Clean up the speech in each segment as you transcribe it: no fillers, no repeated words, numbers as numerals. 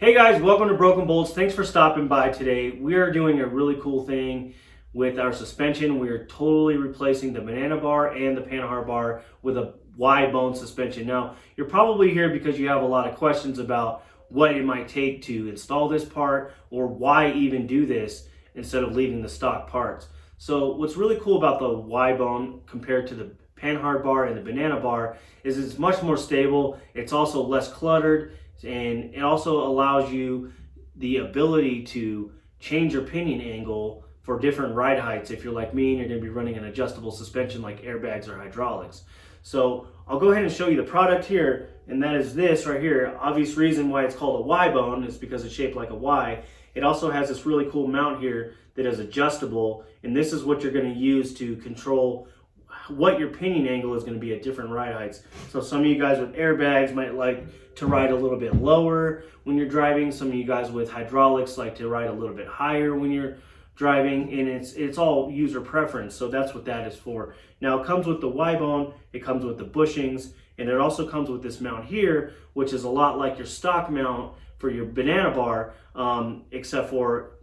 Hey guys, welcome to Broken Bolts. Thanks for stopping by today. We are doing a really cool thing with our suspension. We are totally replacing the banana bar and the Panhard bar with a Y bone suspension. Now, you're probably here because you have a lot of questions about what it might take to install this part or why even do this instead of leaving the stock parts. So what's really cool about the Y bone compared to the Panhard bar and the banana bar is it's much more stable. It's also less cluttered, and it also allows you the ability to change your pinion angle for different ride heights. If you're like me and you're going to be running an adjustable suspension like airbags or hydraulics. So I'll go ahead and show you the product here, and that is this right here. Obvious reason why it's called a Y bone is because it's shaped like a Y. It also has this really cool mount here that is adjustable, and this is what you're going to use to control what your pinion angle is going to be at different ride heights. So some of you guys with airbags might like to ride a little bit lower when you're driving. Some of you guys with hydraulics like to ride a little bit higher when you're driving, and it's all user preference. So that's what that is for. Now it comes with the Y bone, it comes with the bushings, and it also comes with this mount here, which is a lot like your stock mount for your banana bar, except for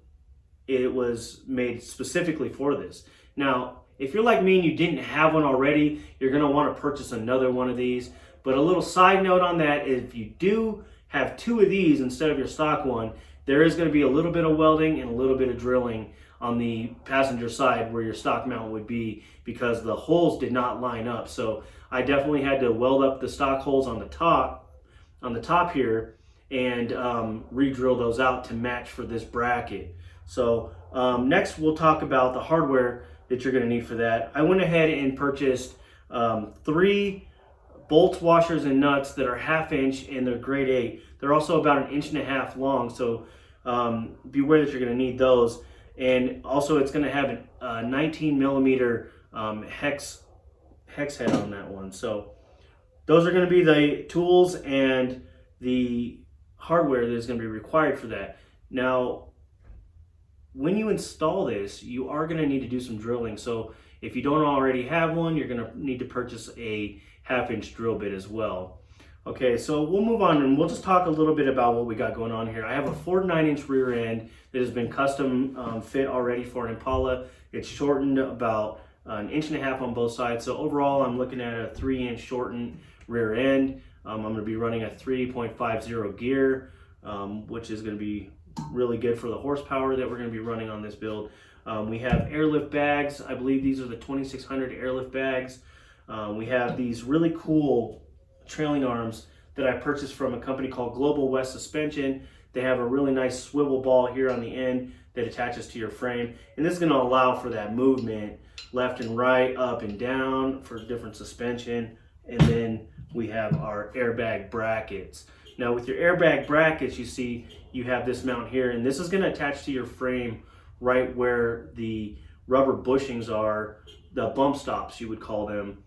it was made specifically for this. Now, if you're like me and you didn't have one already, you're going to want to purchase another one of these. But a little side note on that is if you do have two of these instead of your stock one, there is going to be a little bit of welding and a little bit of drilling on the passenger side where your stock mount would be, because the holes did not line up. So I definitely had to weld up the stock holes on the top here, and re-drill those out to match for this bracket. So next we'll talk about the hardware that you're going to need for that. I went ahead and purchased 3 bolt washers and nuts that are 1/2 inch, and they're grade 8. They're also about 1.5 inches long, so beware that you're going to need those. And also it's going to have a 19 millimeter hex head on that one. So those are going to be the tools and the hardware that is going to be required for that. Now, when you install this, you are going to need to do some drilling. So if you don't already have one, you're going to need to purchase a 1/2 inch drill bit as well. Okay, so we'll move on and we'll just talk a little bit about what we got going on here. I have a 49-inch rear end that has been custom fit already for an Impala. It's shortened about 1.5 inches on both sides. So overall, I'm looking at a 3-inch shortened rear end. I'm going to be running a 3.50 gear, which is going to be really good for the horsepower that we're going to be running on this build. We have airlift bags. I believe these are the 2600 airlift bags. We have these really cool trailing arms that I purchased from a company called Global West Suspension. They have a really nice swivel ball here on the end that attaches to your frame, and this is going to allow for that movement left and right, up and down for different suspension. And then we have our airbag brackets. Now with your airbag brackets, you see you have this mount here, and this is going to attach to your frame right where the rubber bushings are, the bump stops you would call them.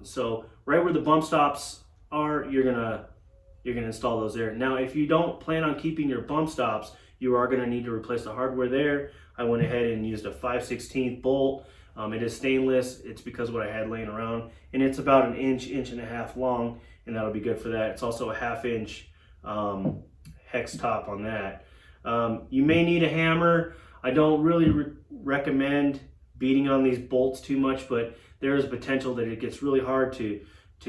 So right where the bump stops are, you're gonna install those there. Now if you don't plan on keeping your bump stops, you are going to need to replace the hardware there. I went ahead and used a 5/16 bolt. It is stainless. It's because of what I had laying around, and it's about 1 inch, 1.5 inches long, and that'll be good for that. It's also a 1/2 inch hex top on that. You may need a hammer. I don't really recommend beating on these bolts too much, but there is potential that it gets really hard to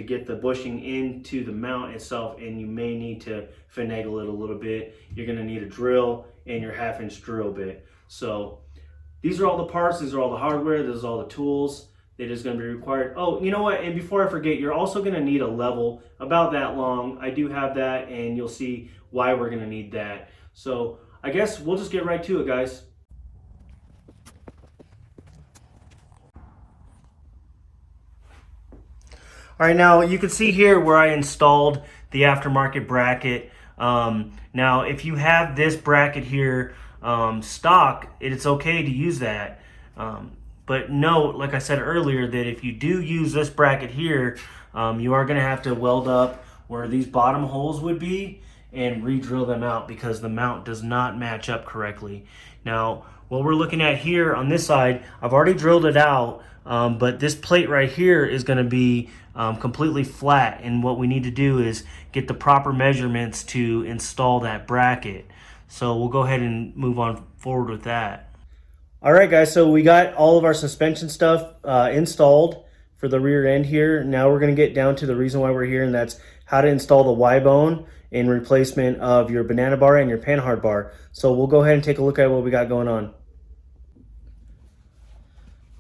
get the bushing into the mount itself, and you may need to finagle it a little bit. You're going to need a drill and your 1/2 inch drill bit. So these are all the parts, these are all the hardware, this is all the tools that is going to be required. Oh, you know what, and before I forget, you're also going to need a level about that long. I do have that, and you'll see why we're going to need that. So I guess we'll just get right to it, guys. All right, now you can see here where I installed the aftermarket bracket. Now if you have this bracket here stock, it's okay to use that. But note, like I said earlier, that if you do use this bracket here, you are going to have to weld up where these bottom holes would be, and re-drill them out because the mount does not match up correctly. Now, what we're looking at here on this side, I've already drilled it out, but this plate right here is going to be completely flat, and what we need to do is get the proper measurements to install that bracket. So we'll go ahead and move on forward with that. All right, guys, so we got all of our suspension stuff installed for the rear end here. Now we're going to get down to the reason why we're here, and that's how to install the Y-bone in replacement of your banana bar and your panhard bar. So we'll go ahead and take a look at what we got going on.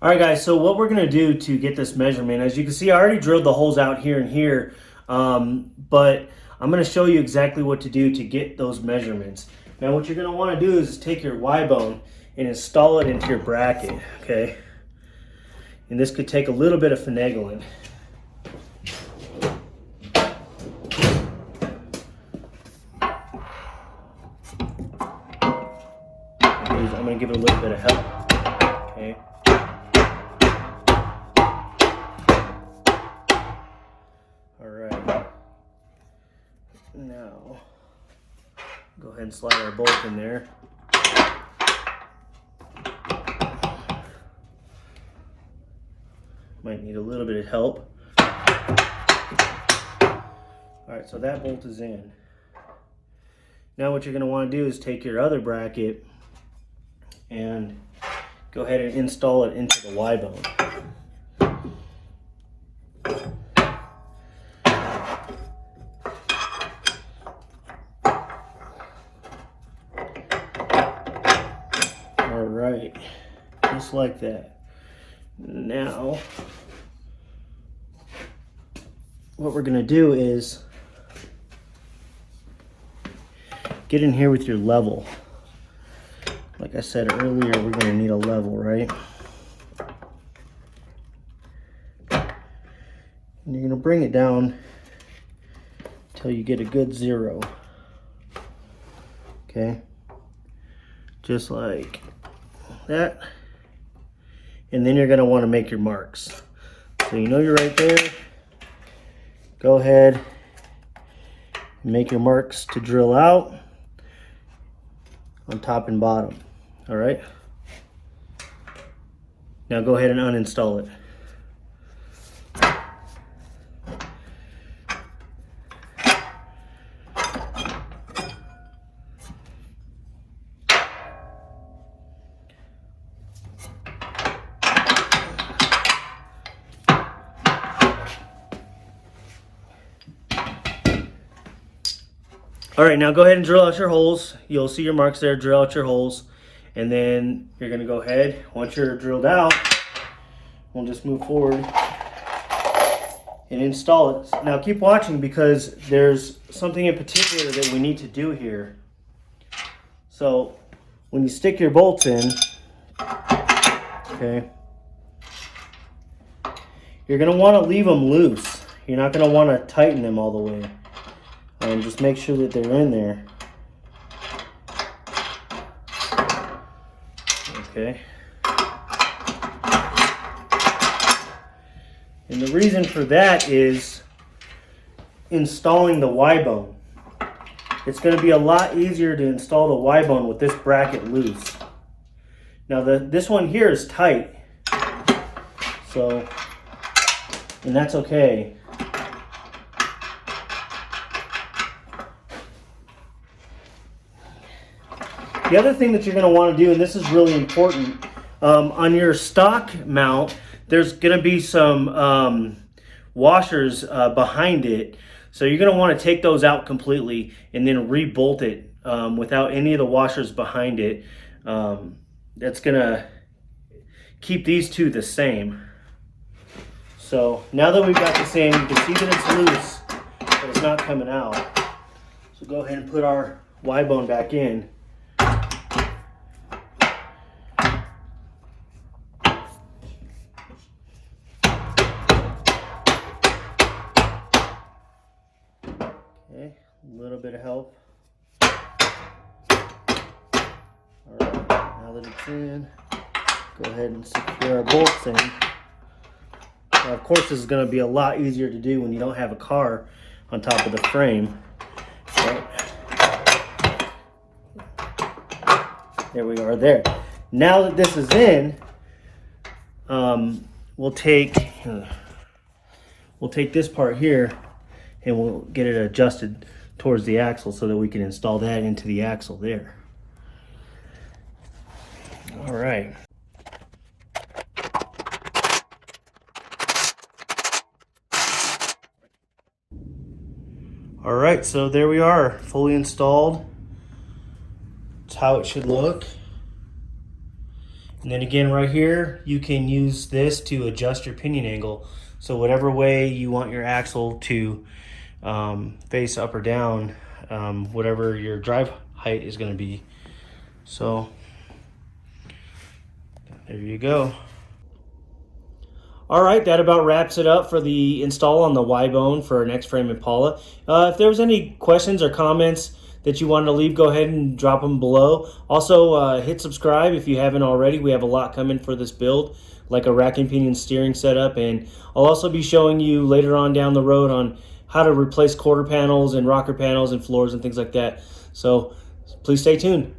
All right, guys, so what we're going to do to get this measurement, as you can see, I already drilled the holes out here and here, but I'm going to show you exactly what to do to get those measurements. Now, what you're going to want to do is take your Y-bone and install it into your bracket, okay? And this could take a little bit of finagling. I'm going to give it a little bit of help, okay? All right. Now, go ahead and slide our bolt in there. Might need a little bit of help. All right, so that bolt is in. Now what you're going to want to do is take your other bracket and go ahead and install it into the Y-bone. All right, just like that. Now, what we're going to do is get in here with your level. Like I said earlier, we're going to need a level, right? And you're going to bring it down until you get a good 0. Okay? Just like that. And then you're going to want to make your marks. So you know you're right there. Go ahead and make your marks to drill out on top and bottom. All right. Now go ahead and uninstall it. All right, now go ahead and drill out your holes. You'll see your marks there, drill out your holes. And then you're gonna go ahead, once you're drilled out, we'll just move forward and install it. Now keep watching because there's something in particular that we need to do here. So when you stick your bolts in, okay, you're gonna wanna leave them loose. You're not gonna wanna tighten them all the way. And just make sure that they're in there. Okay. And the reason for that is installing the Y-bone. It's going to be a lot easier to install the Y-bone with this bracket loose. Now this one here is tight. So, and that's okay. The other thing that you're going to want to do, and this is really important, on your stock mount, there's going to be some washers behind it. So you're going to want to take those out completely and then re-bolt it without any of the washers behind it. That's going to keep these two the same. So now that we've got the same, you can see that it's loose, but it's not coming out. So go ahead and put our Y-bone back in. Okay, a little bit of help. All right, now that it's in, go ahead and secure our bolts in. Now, of course, this is going to be a lot easier to do when you don't have a car on top of the frame. Right? There we are there. Now that this is in, we'll take this part here and we'll get it adjusted towards the axle so that we can install that into the axle there. All right. All right, so there we are, fully installed. That's how it should look. And then again, right here, you can use this to adjust your pinion angle. So whatever way you want your axle to face up or down, whatever your drive height is going to be. So there you go. All right, that about wraps it up for the install on the Y-bone for our next frame Impala. If there was any questions or comments that you wanted to leave, go ahead and drop them below. Also, hit subscribe if you haven't already. We have a lot coming for this build, like a rack and pinion steering setup, and I'll also be showing you later on down the road on how to replace quarter panels and rocker panels and floors and things like that. So please stay tuned.